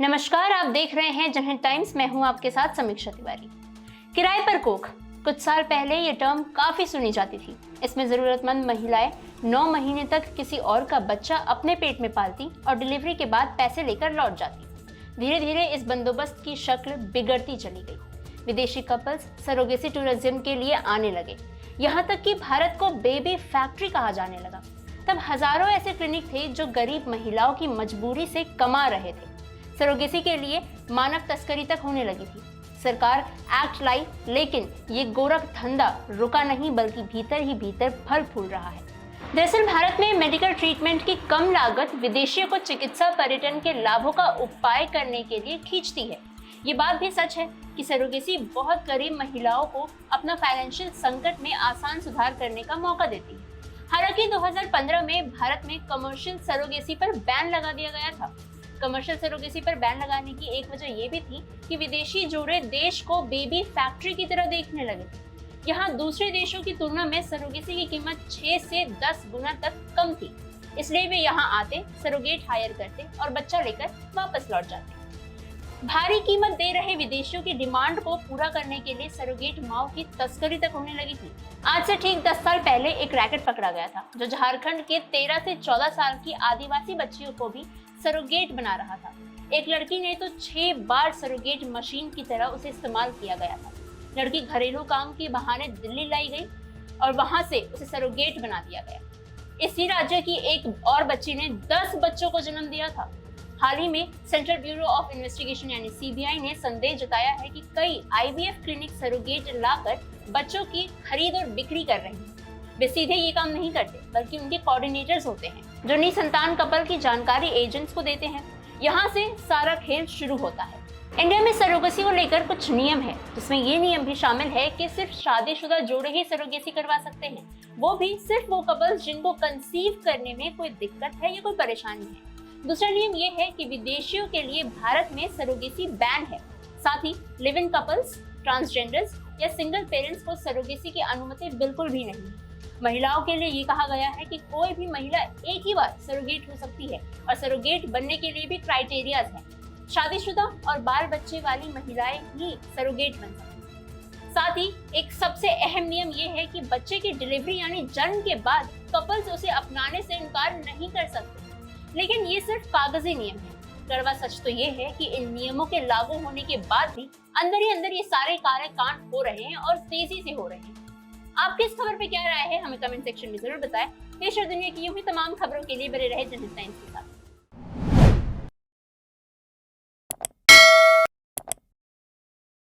नमस्कार, आप देख रहे हैं जनहित टाइम्स। मैं हूं आपके साथ समीक्षा तिवारी। किराए पर कोख, कुछ साल पहले ये टर्म काफी सुनी जाती थी। इसमें जरूरतमंद महिलाएं 9 महीने तक किसी और का बच्चा अपने पेट में पालती और डिलीवरी के बाद पैसे लेकर लौट जाती। धीरे धीरे इस बंदोबस्त की शक्ल बिगड़ती चली गई। विदेशी कपल्स सरोगेसी टूरिज्म के लिए आने लगे, यहाँ तक कि भारत को बेबी फैक्ट्री कहा जाने लगा। तब हजारों ऐसे क्लिनिक थे जो गरीब महिलाओं की मजबूरी से कमा रहे थे। सरोगेसी के लिए मानव तस्करी तक होने लगी थी। सरकार एक्ट लाई, लेकिन ये गोरख धंधा रुका नहीं, बल्कि भीतर ही भीतर फल फूल रहा है। दरअसल भारत में मेडिकल ट्रीटमेंट की कम लागत विदेशियों को चिकित्सा पर्यटन के लाभों का उपाय करने के लिए खींचती है। ये बात भी सच है कि सरोगेसी बहुत गरीब महिलाओं को अपना फाइनेंशियल संकट में आसान सुधार करने का मौका देती है। हालांकि 2015 में भारत में कमर्शियल सरोगेसी पर बैन लगा दिया गया था। कमर्शियल सरोगेसी पर बैन लगाने की एक वजह ये भी थी कि विदेशी जोड़े देश को बेबी फैक्ट्री की तरह देखने लगे। यहाँ दूसरे देशों की तुलना में सरोगेसी की कीमत 6 से 10 गुना तक कम थी, इसलिए वे यहाँ आते, सरोगेट हायर करते और बच्चा लेकर वापस लौट जाते। भारी कीमत दे रहे विदेशियों की डिमांड को पूरा करने के लिए सरोगेट माओ की तस्करी तक होने लगी थी। आज से ठीक 10 साल पहले एक रैकेट पकड़ा गया था जो झारखंड के 13 से 14 साल की आदिवासी बच्चियों को भी सरोगेट बना रहा था। एक लड़की ने तो 6 बार सरोगेट मशीन की तरह उसे इस्तेमाल किया गया था। लड़की घरेलू काम के बहाने दिल्ली लाई गई और वहां से उसे सरोगेट बना दिया गया। इसी राज्य की एक और बच्ची ने 10 बच्चों को जन्म दिया था। हाल ही में सेंट्रल ब्यूरो ऑफ इन्वेस्टिगेशन यानी सीबीआई ने संदेह जताया है कि कई आईवीएफ क्लिनिक सरोगेट लाकर बच्चों की खरीद और बिक्री कर रहे हैं। वे सीधे ये काम नहीं करते, बल्कि उनके कोऑर्डिनेटर्स होते हैं जो निसंतान कपल की जानकारी एजेंट्स को देते हैं। यहाँ से सारा खेल शुरू होता है। इंडिया में सरोगेसी को लेकर कुछ नियम है, जिसमें ये नियम भी शामिल है कि सिर्फ शादीशुदा जोड़े ही सरोगेसी करवा सकते हैं, वो भी सिर्फ वो कपल्स जिनको कंसीव करने में कोई दिक्कत है या कोई परेशानी है। दूसरा नियम ये है कि विदेशियों के लिए भारत में सरोगेसी बैन है। साथ he live in couples, transgenders या सिंगल पेरेंट्स को सरोगेसी की अनुमति बिल्कुल भी नहीं है। महिलाओं के लिए ये कहा गया है कि कोई भी महिला एक ही बार सरोगेट हो सकती है और सरोगेट बनने के लिए भी क्राइटेरियाज हैं। शादीशुदा और बाल बच्चे वाली महिलाएं ही सरोगेट बन सकती हैं। साथ ही एक सबसे अहम नियम ये है कि बच्चे की डिलीवरी यानी जन्म के बाद कपल्स उसे अपनाने से इनकार नहीं कर सकते। लेकिन ये सिर्फ कागजी नियम है। कड़वा सच तो ये है कि इन नियमों के लागू होने के बाद भी अंदर ही अंदर ये सारे कार्य कांड हो रहे हैं और तेजी से हो रहे हैं। आपकी इस खबर पे क्या राय है, हमें कमेंट सेक्शन में जरूर बताएं। देश और दुनिया की यूं ही तमाम खबरों के लिए बने रहे जनहित टाइम्स के साथ।